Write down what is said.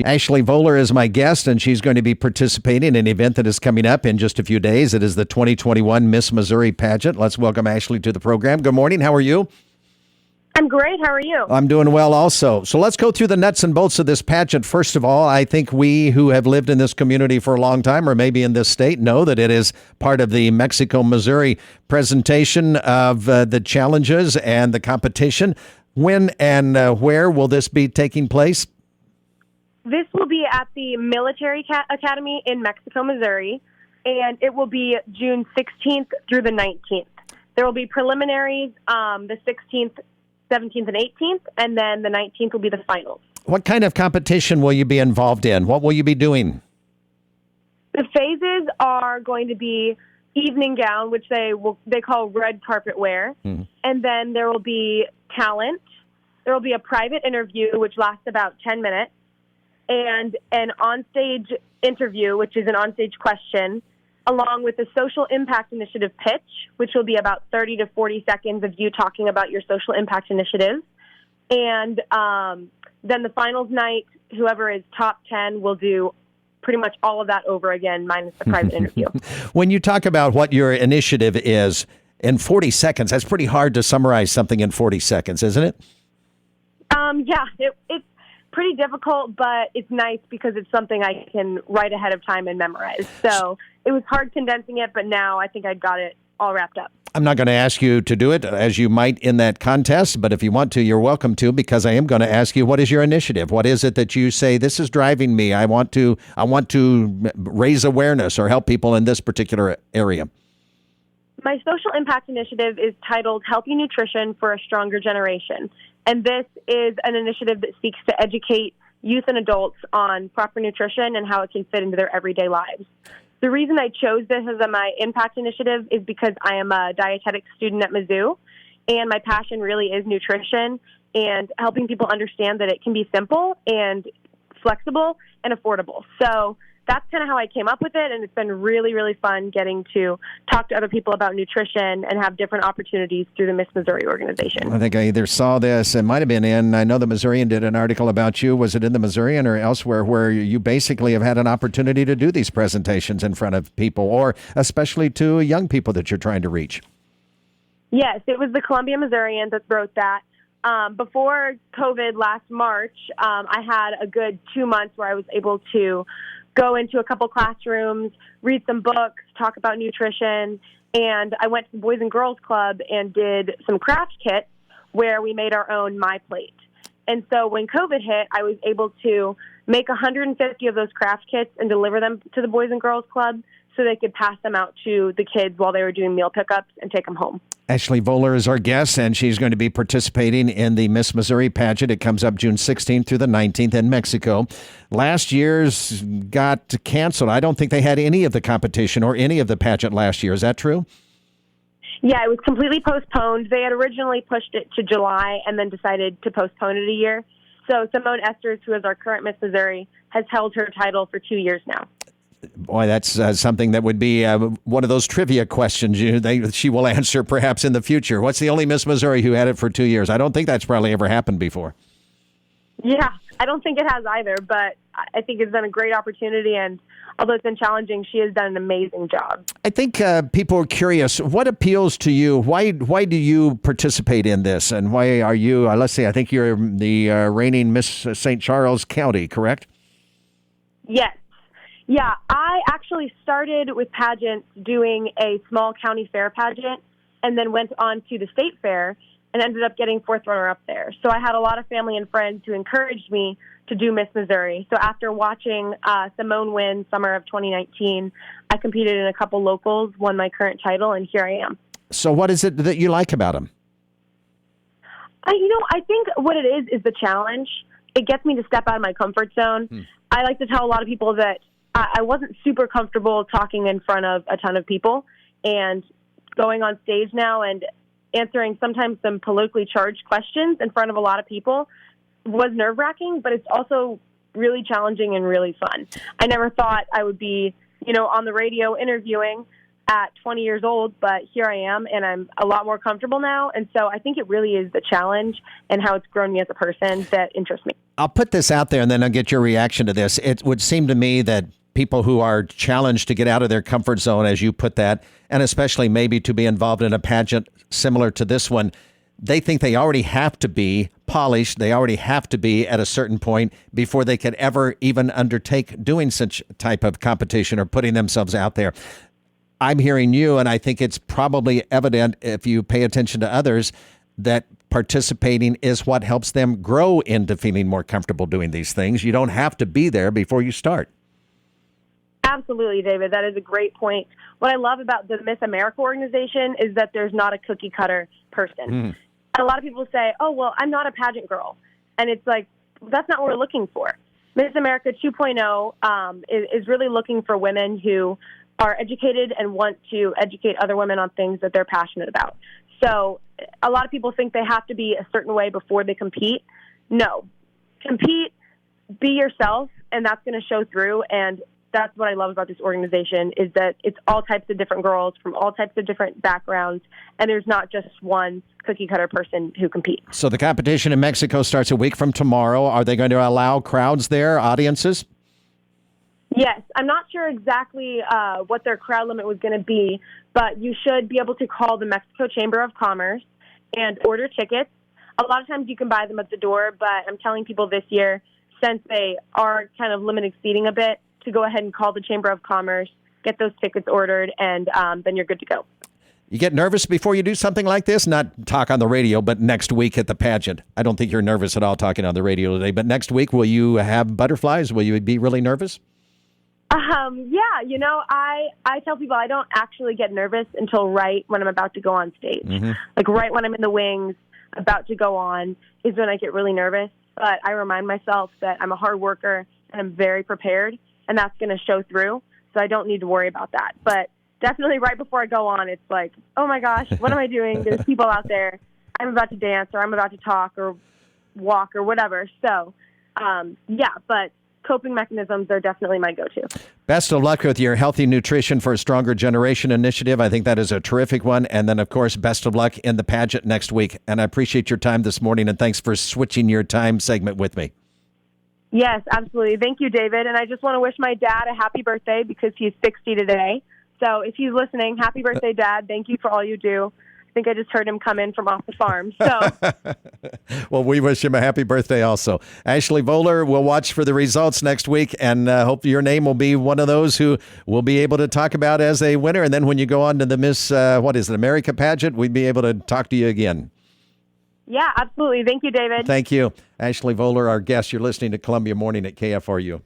Ashley Voller is my guest, and she's going to be participating in an event that is coming up in just a few days. It is the 2021 Miss Missouri pageant. Let's welcome Ashley to the program. Good morning. How are you? I'm great. How are you? I'm doing well also. So let's go through the nuts and bolts of this pageant. First of all, I think we who have lived in this community for a long time, or maybe in this state, know that it is part of the Mexico-Missouri presentation of the challenges and the competition. When and where will this be taking place? This will be at the Military Academy in Mexico, Missouri, and it will be June 16th through the 19th. There will be preliminaries the 16th, 17th, and 18th, and then the 19th will be the finals. What kind of competition will you be involved in? What will you be doing? The phases are going to be evening gown, which they call red carpet wear, and then there will be talent. There will be a private interview, which lasts about 10 minutes. And an onstage interview, which is an onstage question, along with the social impact initiative pitch, which will be about 30 to 40 seconds of you talking about your social impact initiative. And then the finals night, whoever is top 10 will do pretty much all of that over again, minus the private interview. When you talk about what your initiative is in 40 seconds, that's pretty hard to summarize something in 40 seconds, isn't it? Yeah, it's pretty difficult, but it's nice because it's something I can write ahead of time and memorize. So it was hard condensing it, but now I think I got it all wrapped up. I'm not going to ask you to do it as you might in that contest, but if you want to, you're welcome to, because I am going to ask you, what is your initiative? What is it that you say, this is driving me? I want to raise awareness or help people in this particular area. My social impact initiative is titled Healthy Nutrition for a Stronger Generation. And this is an initiative that seeks to educate youth and adults on proper nutrition and how it can fit into their everyday lives. The reason I chose this as my impact initiative is because I am a dietetics student at Mizzou, and my passion really is nutrition and helping people understand that it can be simple and flexible and affordable. So that's kind of how I came up with it, and it's been really, really fun getting to talk to other people about nutrition and have different opportunities through the Miss Missouri organization. I think I either saw this, it might have been I know the Missourian did an article about you. Was it in the Missourian or elsewhere, where you basically have had an opportunity to do these presentations in front of people, or especially to young people that you're trying to reach? Yes, it was the Columbia Missourian that wrote that. Before COVID last March, I had a good 2 months where I was able to go into a couple classrooms, read some books, talk about nutrition, and I went to the Boys and Girls Club and did some craft kits where we made our own My Plate. And so when COVID hit, I was able to make 150 of those craft kits and deliver them to the Boys and Girls Club so they could pass them out to the kids while they were doing meal pickups and take them home. Ashley Voller is our guest, and she's going to be participating in the Miss Missouri pageant. It comes up June 16th through the 19th in Mexico. Last year's got canceled. I don't think they had any of the competition or any of the pageant last year. Is that true? Yeah, it was completely postponed. They had originally pushed it to July and then decided to postpone it a year. So Simone Esters, who is our current Miss Missouri, has held her title for 2 years now. Boy, that's something that would be one of those trivia questions she will answer perhaps in the future. What's the only Miss Missouri who had it for 2 years? I don't think that's probably ever happened before. Yeah, I don't think it has either, but I think it's been a great opportunity, and although it's been challenging, she has done an amazing job. I think people are curious, what appeals to you? Why do you participate in this, and why are you, let's see, I think you're the reigning Miss St. Charles County, correct? Yes. Yeah, I actually started with pageants doing a small county fair pageant and then went on to the state fair and ended up getting fourth runner-up there. So I had a lot of family and friends who encouraged me to do Miss Missouri. So after watching Simone win summer of 2019, I competed in a couple locals, won my current title, and here I am. So what is it that you like about them? I think what it is the challenge. It gets me to step out of my comfort zone. I like to tell a lot of people that I wasn't super comfortable talking in front of a ton of people, and going on stage now and answering sometimes some politically charged questions in front of a lot of people was nerve-wracking, but it's also really challenging and really fun. I never thought I would be, on the radio interviewing at 20 years old, but here I am, and I'm a lot more comfortable now. And so I think it really is the challenge and how it's grown me as a person that interests me. I'll put this out there and then I'll get your reaction to this. It would seem to me that people who are challenged to get out of their comfort zone, as you put that, and especially maybe to be involved in a pageant similar to this one, they think they already have to be polished. They already have to be at a certain point before they could ever even undertake doing such type of competition or putting themselves out there. I'm hearing you, and I think it's probably evident if you pay attention to others that participating is what helps them grow into feeling more comfortable doing these things. You don't have to be there before you start. Absolutely, David. That is a great point. What I love about the Miss America organization is that there's not a cookie cutter person. A lot of people say, oh, well, I'm not a pageant girl. And it's like, that's not what we're looking for. Miss America 2.0 is really looking for women who are educated and want to educate other women on things that they're passionate about. So a lot of people think they have to be a certain way before they compete. No. Compete, be yourself, and that's going to show through. And that's what I love about this organization is that it's all types of different girls from all types of different backgrounds, and there's not just one cookie-cutter person who competes. So the competition in Mexico starts a week from tomorrow. Are they going to allow crowds there, audiences? Yes. I'm not sure exactly what their crowd limit was going to be, but you should be able to call the Mexico Chamber of Commerce and order tickets. A lot of times you can buy them at the door, but I'm telling people this year, since they are kind of limiting seating a bit, to go ahead and call the Chamber of Commerce, get those tickets ordered, and then you're good to go. You get nervous before you do something like this? Not talk on the radio, but next week at the pageant. I don't think you're nervous at all talking on the radio today, but next week, will you have butterflies? Will you be really nervous? Yeah, I tell people I don't actually get nervous until right when I'm about to go on stage. Like right when I'm in the wings, about to go on, is when I get really nervous. But I remind myself that I'm a hard worker and I'm very prepared, and that's going to show through. So I don't need to worry about that. But definitely right before I go on, it's like, oh my gosh, what am I doing? There's people out there. I'm about to dance or I'm about to talk or walk or whatever. So, but coping mechanisms are definitely my go-to. Best of luck with your Healthy Nutrition for a Stronger Generation initiative. I think that is a terrific one. And then, of course, best of luck in the pageant next week. And I appreciate your time this morning, and thanks for switching your time segment with me. Yes, absolutely. Thank you, David. And I just want to wish my dad a happy birthday because he's 60 today. So if he's listening, happy birthday, Dad. Thank you for all you do. I think I just heard him come in from off the farm. So, well, we wish him a happy birthday also. Ashley Voller, we'll watch for the results next week and hope your name will be one of those who we'll be able to talk about as a winner. And then when you go on to the Miss, America pageant, we'd be able to talk to you again. Yeah, absolutely. Thank you, David. Thank you. Ashley Voller, our guest. You're listening to Columbia Morning at KFRU.